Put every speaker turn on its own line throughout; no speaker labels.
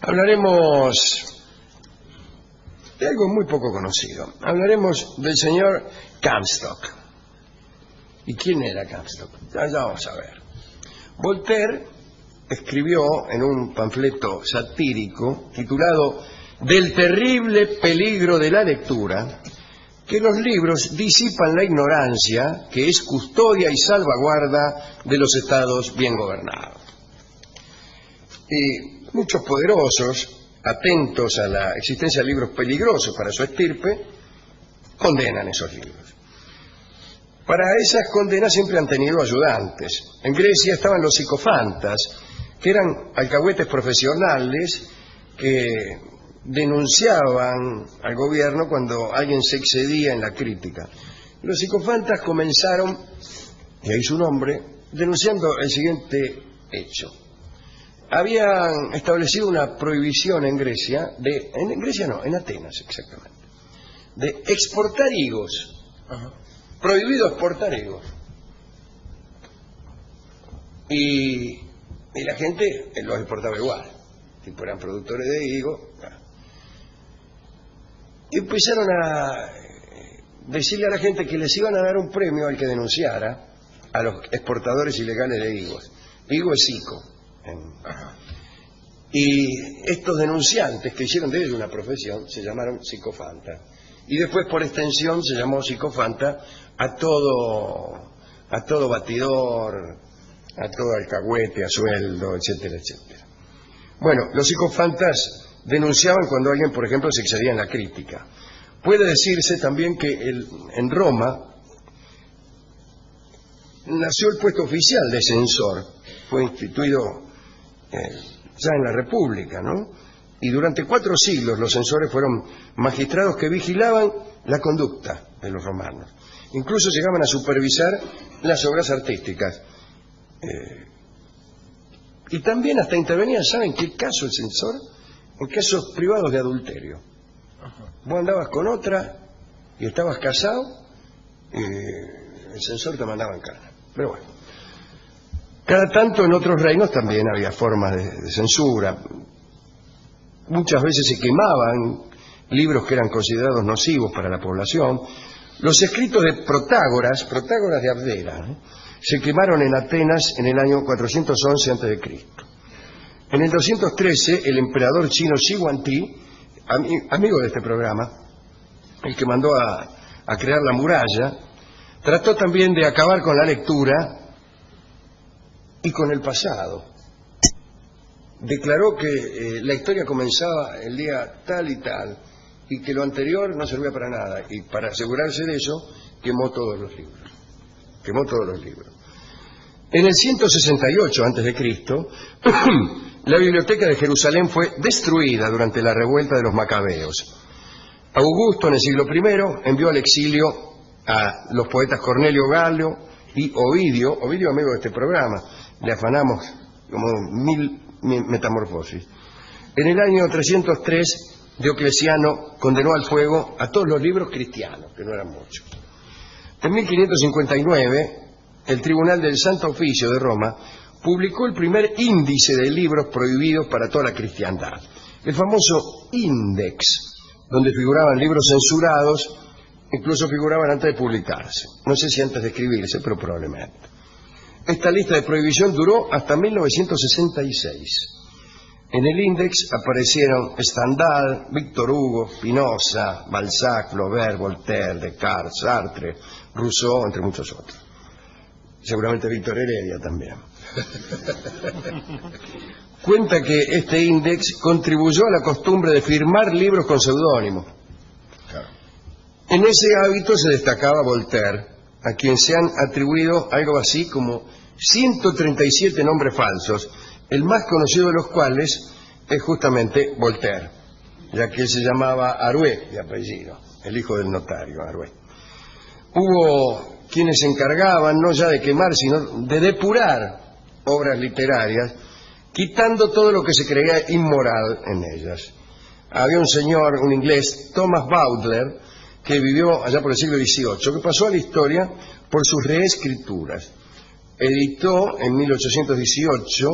Hablaremos de algo muy poco conocido. Hablaremos del señor Comstock. ¿Y quién era Comstock? Ya vamos a ver. Voltaire escribió en un panfleto satírico titulado Del terrible peligro de la lectura que los libros disipan la ignorancia, que es custodia y salvaguarda de los estados bien gobernados. Y muchos poderosos, atentos a la existencia de libros peligrosos para su estirpe, condenan esos libros. Para esas condenas siempre han tenido ayudantes. En Grecia estaban los psicofantas, que eran alcahuetes profesionales que denunciaban al gobierno cuando alguien se excedía en la crítica. Los psicofantas comenzaron, y ahí su nombre, denunciando el siguiente hecho. Habían establecido una prohibición en Grecia, en Atenas exactamente, de exportar higos. Prohibido exportar higos. Y la gente los exportaba igual, tipo eran productores de higos. Y empezaron a decirle a la gente que les iban a dar un premio al que denunciara a los exportadores ilegales de higos. Higo es psico. Y estos denunciantes que hicieron de ellos una profesión se llamaron psicofantas. Y después por extensión se llamó psicofanta a todo batidor, a todo alcahuete, a sueldo, etcétera, etcétera. Bueno, los psicofantas denunciaban cuando alguien, por ejemplo, se excedía en la crítica. Puede decirse también que en Roma nació el puesto oficial de censor, fue instituido ya en la República, ¿no? Y durante 4 siglos los censores fueron magistrados que vigilaban la conducta de los romanos. Incluso llegaban a supervisar las obras artísticas. Y también hasta intervenían, ¿saben qué caso el censor? En casos privados de adulterio. Vos andabas con otra y estabas casado, el censor te mandaba en cana. Pero bueno. Cada tanto en otros reinos también había formas de censura. Muchas veces se quemaban libros que eran considerados nocivos para la población. Los escritos de Protágoras de Abdera, se quemaron en Atenas en el año 411 a.C. En el 213, el emperador chino Shi Huangdi, amigo de este programa, el que mandó a crear la muralla, trató también de acabar con la lectura y con el pasado. Declaró que la historia comenzaba el día tal y tal, y que lo anterior no servía para nada, y para asegurarse de eso, quemó todos los libros. En el 168 a.C., la biblioteca de Jerusalén fue destruida durante la revuelta de los macabeos. Augusto, en el siglo I, envió al exilio a los poetas Cornelio Gallo y Ovidio, amigo de este programa, le afanamos como 1000 metamorfosis. En el año 303, Diocleciano condenó al fuego a todos los libros cristianos, que no eran muchos. En 1559, el Tribunal del Santo Oficio de Roma publicó el primer índice de libros prohibidos para toda la cristiandad, el famoso Index, donde figuraban libros censurados, incluso figuraban antes de publicarse. No sé si antes de escribirse, pero probablemente. Esta lista de prohibición duró hasta 1966. En el Index aparecieron Stendhal, Víctor Hugo, Spinoza, Balzac, Flaubert, Voltaire, Descartes, Sartre, Rousseau, entre muchos otros. Seguramente Víctor Heredia también. Cuenta que este Index contribuyó a la costumbre de firmar libros con seudónimo. En ese hábito se destacaba Voltaire, a quien se han atribuido algo así como 137 nombres falsos, el más conocido de los cuales es justamente Voltaire, ya que él se llamaba Arouet de apellido, el hijo del notario Arouet. Hubo quienes se encargaban no ya de quemar, sino de depurar obras literarias, quitando todo lo que se creía inmoral en ellas. Había un señor, un inglés, Thomas Bowdler, que vivió allá por el siglo XVIII, que pasó a la historia por sus reescrituras. Editó en 1818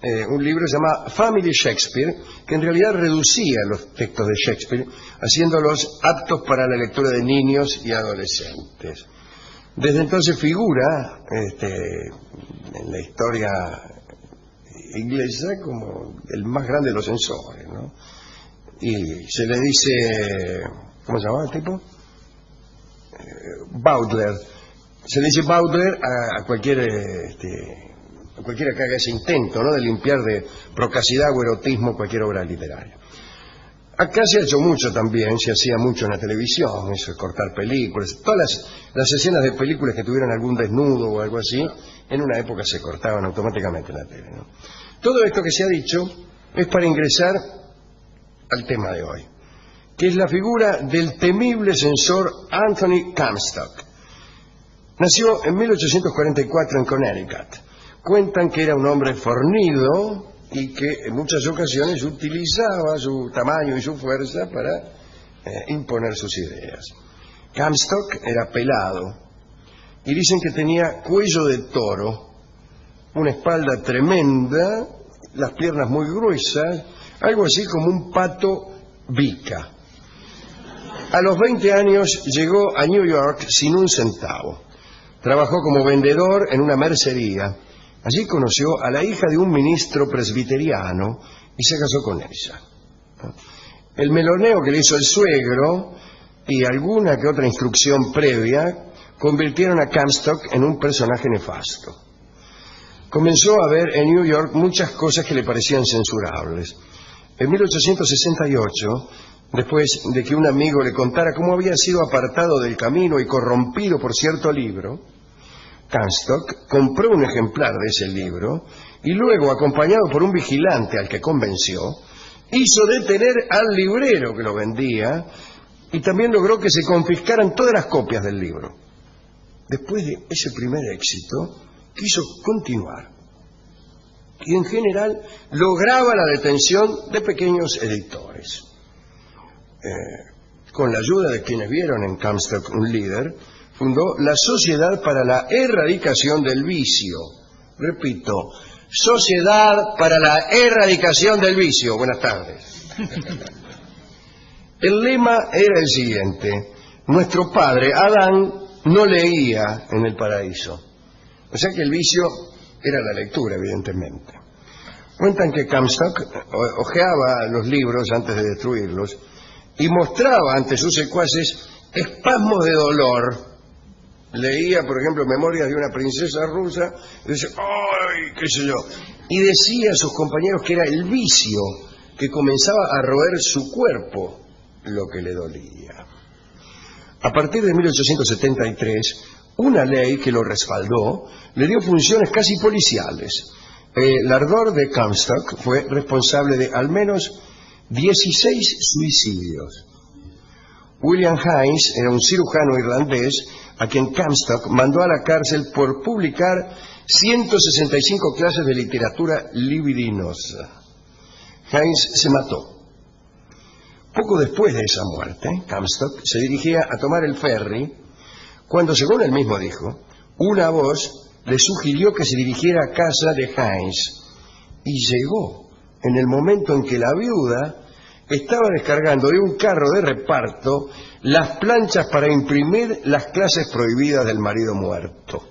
un libro llamado Family Shakespeare, que en realidad reducía los textos de Shakespeare, haciéndolos aptos para la lectura de niños y adolescentes. Desde entonces figura en la historia inglesa como el más grande de los censores, ¿no? Y se le dice, ¿cómo se llamaba el tipo? Bowdler. Se le dice Bowdler a cualquiera que haga ese intento, ¿no?, de limpiar de procacidad o erotismo cualquier obra literaria. Acá se ha hecho mucho también, se hacía mucho en la televisión, eso de cortar películas. Todas las escenas de películas que tuvieran algún desnudo o algo así, en una época se cortaban automáticamente en la tele, ¿no? Todo esto que se ha dicho es para ingresar al tema de hoy, que es la figura del temible censor Anthony Comstock. Nació en 1844 en Connecticut. Cuentan que era un hombre fornido y que en muchas ocasiones utilizaba su tamaño y su fuerza para imponer sus ideas. Comstock era pelado y dicen que tenía cuello de toro, una espalda tremenda, las piernas muy gruesas, algo así como un pato bica. A los 20 años llegó a New York sin un centavo. Trabajó como vendedor en una mercería. Allí conoció a la hija de un ministro presbiteriano y se casó con ella. El meloneo que le hizo el suegro y alguna que otra instrucción previa convirtieron a Comstock en un personaje nefasto. Comenzó a ver en New York muchas cosas que le parecían censurables. En 1868, después de que un amigo le contara cómo había sido apartado del camino y corrompido por cierto libro, Comstock compró un ejemplar de ese libro y luego, acompañado por un vigilante al que convenció, hizo detener al librero que lo vendía y también logró que se confiscaran todas las copias del libro. Después de ese primer éxito, quiso continuar y en general lograba la detención de pequeños editores. Con la ayuda de quienes vieron en Comstock un líder, fundó la Sociedad para la Erradicación del Vicio. Repito, Sociedad para la Erradicación del Vicio. Buenas tardes. El lema era el siguiente: nuestro padre Adán no leía en el paraíso. O sea que el vicio era la lectura, evidentemente. Cuentan que Comstock hojeaba los libros antes de destruirlos y mostraba ante sus secuaces espasmos de dolor. Leía, por ejemplo, Memorias de una princesa rusa, y decía, ¡ay! qué sé yo. Y decía a sus compañeros que era el vicio que comenzaba a roer su cuerpo lo que le dolía. A partir de 1873, una ley que lo respaldó le dio funciones casi policiales. El ardor de Comstock fue responsable de al menos 16 suicidios. William Haynes era un cirujano irlandés a quien Comstock mandó a la cárcel por publicar 165 clases de literatura libidinosa. Haynes se mató. Poco después de esa muerte, Comstock se dirigía a tomar el ferry cuando, según él mismo dijo, una voz le sugirió que se dirigiera a casa de Haynes y llegó en el momento en que la viuda estaba descargando de un carro de reparto las planchas para imprimir las clases prohibidas del marido muerto.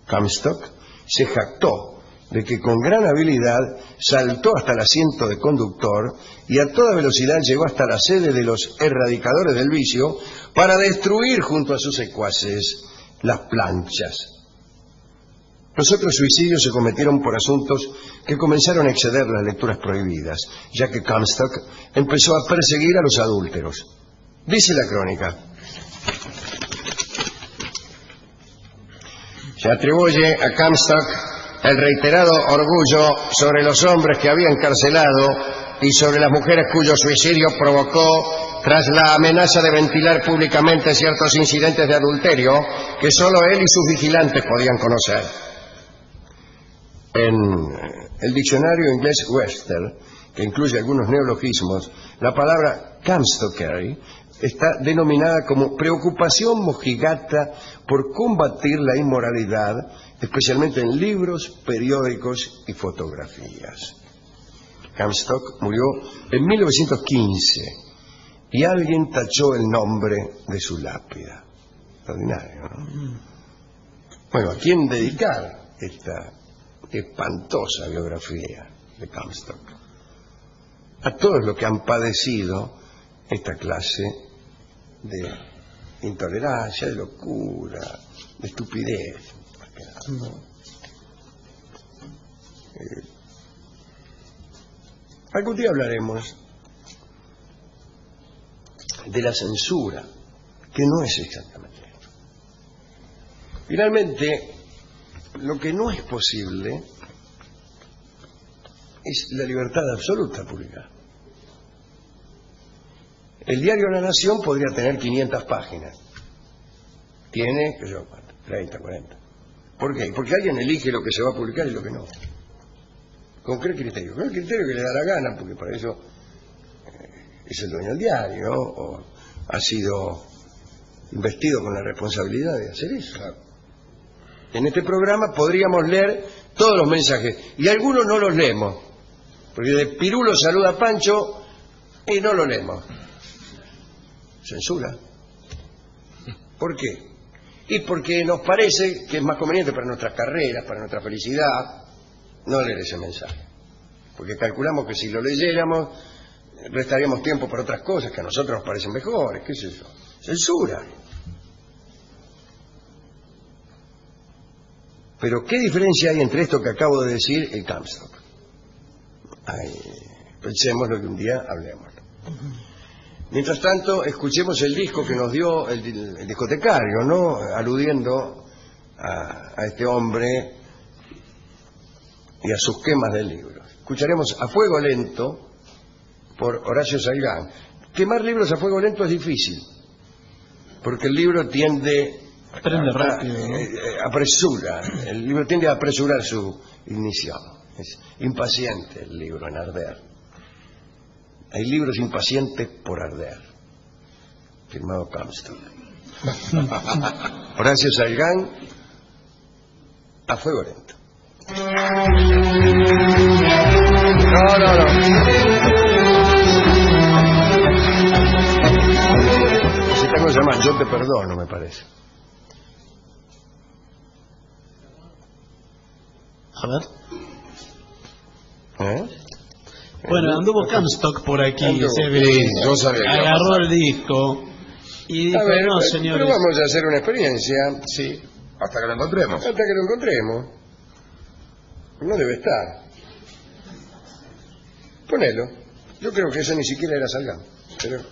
Comstock se jactó de que con gran habilidad saltó hasta el asiento de conductor y a toda velocidad llegó hasta la sede de los erradicadores del vicio para destruir junto a sus secuaces las planchas. Los otros suicidios se cometieron por asuntos que comenzaron a exceder las lecturas prohibidas, ya que Comstock empezó a perseguir a los adúlteros. Dice la crónica: se atribuye a Comstock el reiterado orgullo sobre los hombres que había encarcelado y sobre las mujeres cuyo suicidio provocó tras la amenaza de ventilar públicamente ciertos incidentes de adulterio que solo él y sus vigilantes podían conocer. En el diccionario inglés Webster, que incluye algunos neologismos, la palabra Comstockery está denominada como preocupación mojigata por combatir la inmoralidad, especialmente en libros, periódicos y fotografías. Comstock murió en 1915 y alguien tachó el nombre de su lápida. Extraordinario, ¿no? Bueno, ¿a quién dedicar esta espantosa biografía de Comstock? A todos los que han padecido esta clase de intolerancia, de locura, de estupidez. Algún día hablaremos de la censura, que no es exactamente esto. Finalmente, lo que no es posible es la libertad absoluta pública. El diario La Nación podría tener 500 páginas. Tiene, qué sé yo, 30, 40. ¿Por qué? Porque alguien elige lo que se va a publicar y lo que no. ¿Con qué criterio? Con el criterio que le da la gana, porque para eso es el dueño del diario, o ha sido investido con la responsabilidad de hacer eso. Claro. En este programa podríamos leer todos los mensajes, y algunos no los leemos, porque de Pirulo saluda a Pancho y no lo leemos. Censura. ¿Por qué? Y porque nos parece que es más conveniente para nuestras carreras, para nuestra felicidad, no leer ese mensaje. Porque calculamos que si lo leyéramos, restaríamos tiempo para otras cosas que a nosotros nos parecen mejores. ¿Qué es eso? Censura. Pero ¿qué diferencia hay entre esto que acabo de decir y Comstock? Pensemos lo que un día hablemos. Mientras tanto, escuchemos el disco que nos dio el discotecario, ¿no? Aludiendo a este hombre y a sus quemas del libro. Escucharemos A Fuego Lento por Horacio Salgán. Quemar libros a fuego lento es difícil, porque el libro tiende el libro tiende a apresurar su ignición. Es impaciente el libro en arder. Hay libros impacientes por arder. Firmado Comstock. Horacio Salgán, A Fuego Lento. No. Si tengo se llama Yo te perdono, me parece.
A ver. Bueno, anduvo Comstock por aquí, se ve.
Yo sabía.
Agarró el disco y dijo, no, señores.
Pero vamos a hacer una experiencia.
Sí, hasta que lo encontremos.
Hasta que lo encontremos. No debe estar. Ponelo. Yo creo que eso ni siquiera era Salgán. Pero